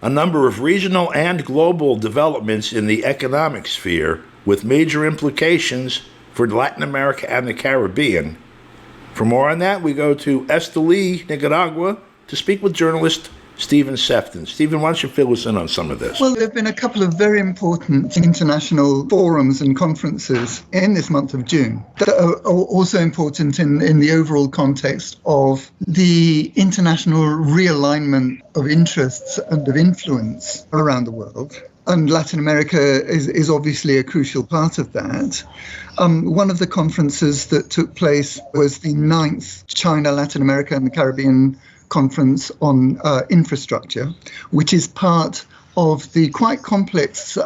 a number of regional and global developments in the economic sphere with major implications for Latin America and the Caribbean. For more on that, we go to Esteli, Nicaragua, to speak with journalist Stephen Sefton. Stephen, why don't you fill us in on some of this? Well, there have been a couple of very important international forums and conferences in this month of June that are also important in the overall context of the international realignment of interests and of influence around the world. And Latin America is obviously a crucial part of that. One of the conferences that took place was the 9th China, Latin America and the Caribbean Conference on Infrastructure, which is part of the quite complex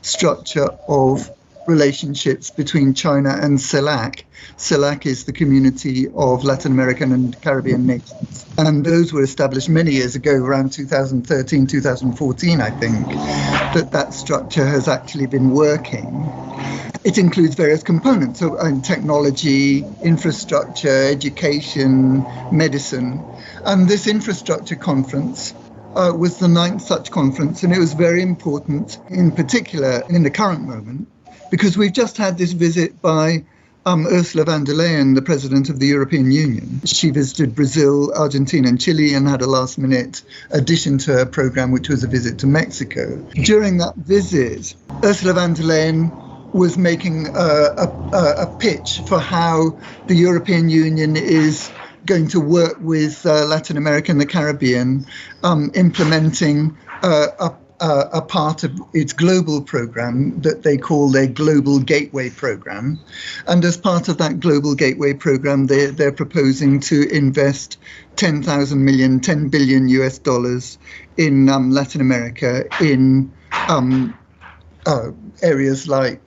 structure of relationships between China and CELAC. CELAC is the Community of Latin American and Caribbean Nations. And those were established many years ago, around 2013, 2014, I think, that structure has actually been working. It includes various components, so technology, infrastructure, education, medicine. And this infrastructure conference was the 9th such conference, and it was very important, in particular in the current moment, because we've just had this visit by Ursula von der Leyen, the President of the European Union. She visited Brazil, Argentina and Chile and had a last-minute addition to her programme, which was a visit to Mexico. During that visit, Ursula von der Leyen was making a pitch for how the European Union is going to work with Latin America and the Caribbean, implementing a part of its global program that they call their Global Gateway program. And as part of that Global Gateway program, they're proposing to invest $10 billion US dollars in Latin America in areas like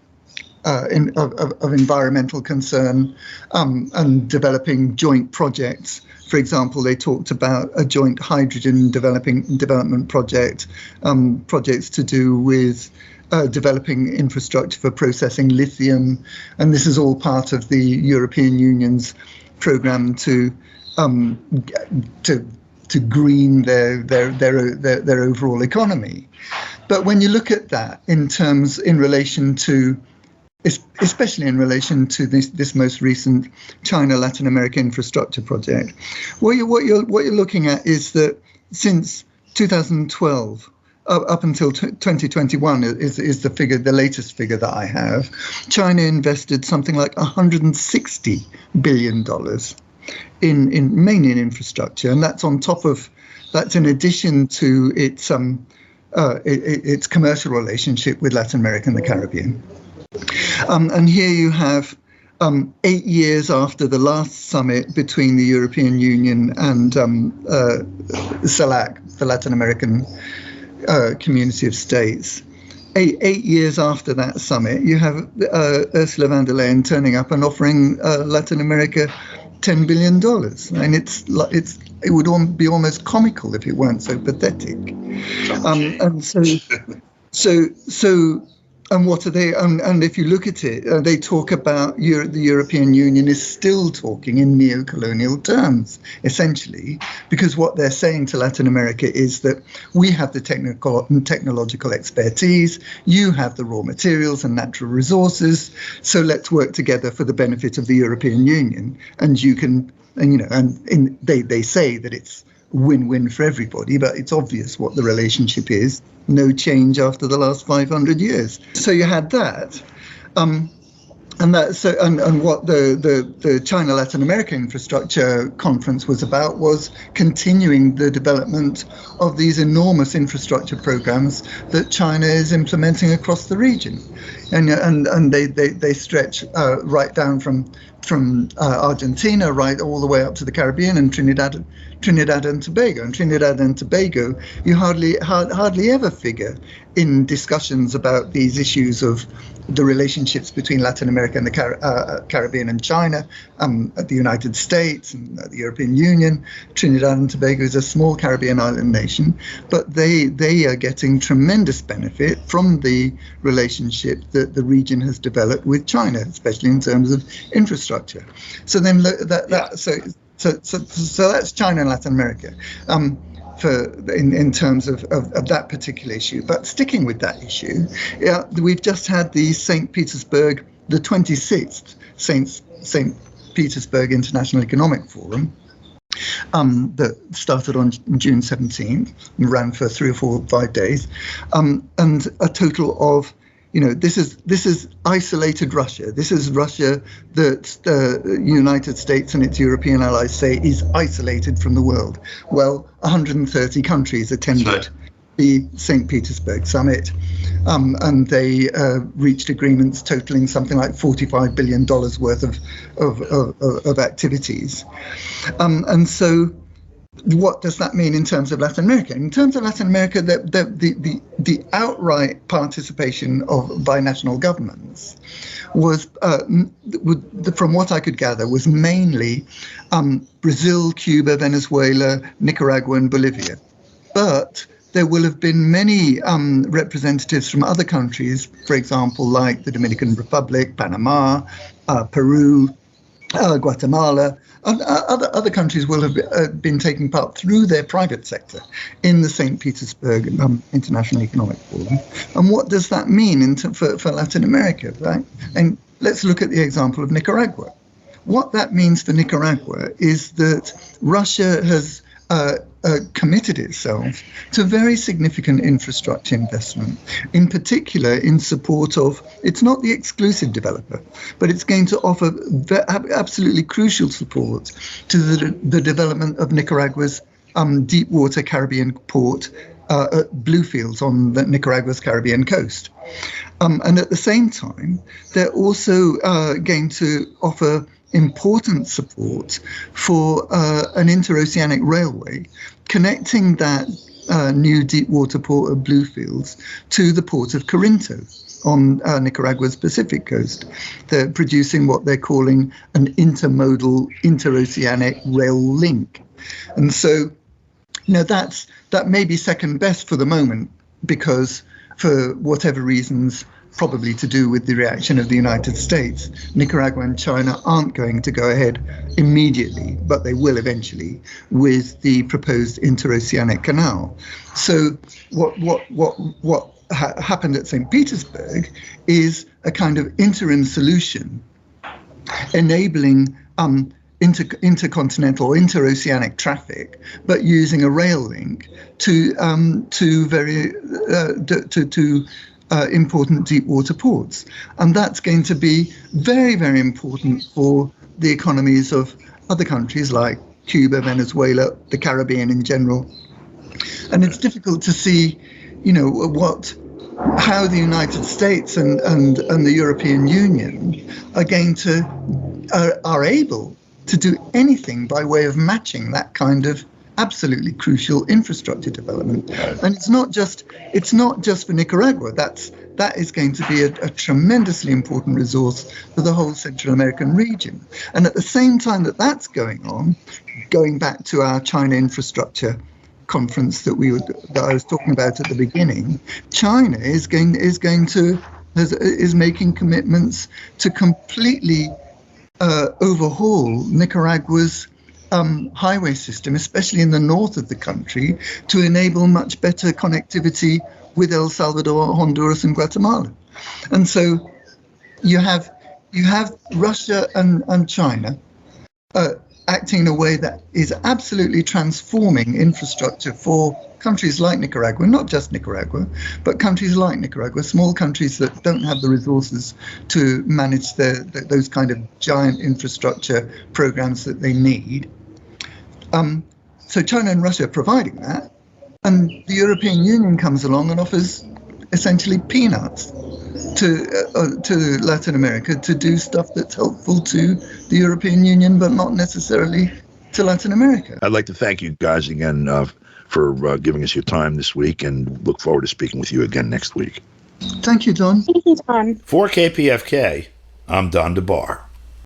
of environmental concern and developing joint projects. For example, they talked about a joint hydrogen development project, projects to do with developing infrastructure for processing lithium, and this is all part of the European Union's program to green their overall economy. But when you look at that especially in relation to this most recent China Latin America infrastructure project, what you're looking at is that since 2012 up until 2021 is the latest figure that I have, China invested something like $160 billion in mainly in infrastructure, and that's in addition to its commercial relationship with Latin America and the Caribbean. And here you have 8 years after the last summit between the European Union and CELAC, the Latin American Community of States. Eight years after that summit, you have Ursula von der Leyen turning up and offering Latin America $10 billion. And it would be almost comical if it weren't so pathetic. And what are they? And if you look at it, they talk about the European Union is still talking in neo-colonial terms, essentially, because what they're saying to Latin America is that we have the technical and technological expertise, you have the raw materials and natural resources, so let's work together for the benefit of the European Union. And you can, they say that it's win-win for everybody, but it's obvious what the relationship is. No change after the last 500 years. So you had that. And what the China Latin America Infrastructure Conference was about was continuing the development of these enormous infrastructure programs that China is implementing across the region, and they stretch right down from Argentina right all the way up to the Caribbean and Trinidad and Tobago. And Trinidad and Tobago, you hardly ever figure in discussions about these issues of the relationships between Latin America and the Caribbean and China, the United States and the European Union. Trinidad and Tobago is a small Caribbean island nation, but they are getting tremendous benefit from the relationship that the region has developed with China, especially in terms of infrastructure. So then so that's China and Latin America. in terms of that particular issue. But sticking with that issue, we've just had the St. Petersburg, the 26th St. Petersburg International Economic Forum, that started on June 17th and ran for 3 or 4 or 5 days, and a total of, this is isolated Russia. This is Russia that the United States and its European allies say is isolated from the world. Well, 130 countries attended the St. Petersburg summit, and they reached agreements totaling something like $45 billion worth of activities. And so what does that mean in terms of Latin America? In terms of Latin America, the outright participation of binational governments was, from what I could gather, was mainly Brazil, Cuba, Venezuela, Nicaragua, and Bolivia. But there will have been many representatives from other countries, for example, like the Dominican Republic, Panama, Peru, Guatemala. Other countries will have been taking part through their private sector in the St. Petersburg International Economic Forum. And what does that mean for Latin America, right? And let's look at the example of Nicaragua. What that means for Nicaragua is that Russia has committed itself to very significant infrastructure investment, in particular in support of, it's not the exclusive developer, but it's going to offer absolutely crucial support to the development of Nicaragua's deep water Caribbean port at Bluefields on Nicaragua's Caribbean coast. And at the same time, they're also going to offer important support for an interoceanic railway connecting that new deep water port of Bluefields to the port of Corinto on Nicaragua's Pacific coast. They're producing what they're calling an intermodal interoceanic rail link. And so, that may be second best for the moment, because for whatever reasons, probably to do with the reaction of the United States, Nicaragua and China aren't going to go ahead immediately, but they will eventually, with the proposed interoceanic canal. So what happened at St. Petersburg is a kind of interim solution enabling intercontinental or interoceanic traffic, but using a rail link to important deep water ports. And that's going to be very, very important for the economies of other countries like Cuba, Venezuela, the Caribbean in general. And it's difficult to see, how the United States and the European Union are going to, are able to do anything by way of matching that kind of absolutely crucial infrastructure development. And it's not just for Nicaragua. That is going to be a tremendously important resource for the whole Central American region. And at the same time that that's going on, going back to our China infrastructure conference that I was talking about at the beginning, China is making commitments to completely overhaul Nicaragua's highway system, especially in the north of the country, to enable much better connectivity with El Salvador, Honduras, and Guatemala. And so you have Russia and China acting in a way that is absolutely transforming infrastructure for countries like Nicaragua, not just Nicaragua, but countries like Nicaragua, small countries that don't have the resources to manage those kind of giant infrastructure programs that they need. So China and Russia are providing that, and the European Union comes along and offers essentially peanuts to Latin America to do stuff that's helpful to the European Union, but not necessarily to Latin America. I'd like to thank you guys again for giving us your time this week, and look forward to speaking with you again next week. Thank you, Don. Thank you, Don. For KPFK, I'm Don DeBar.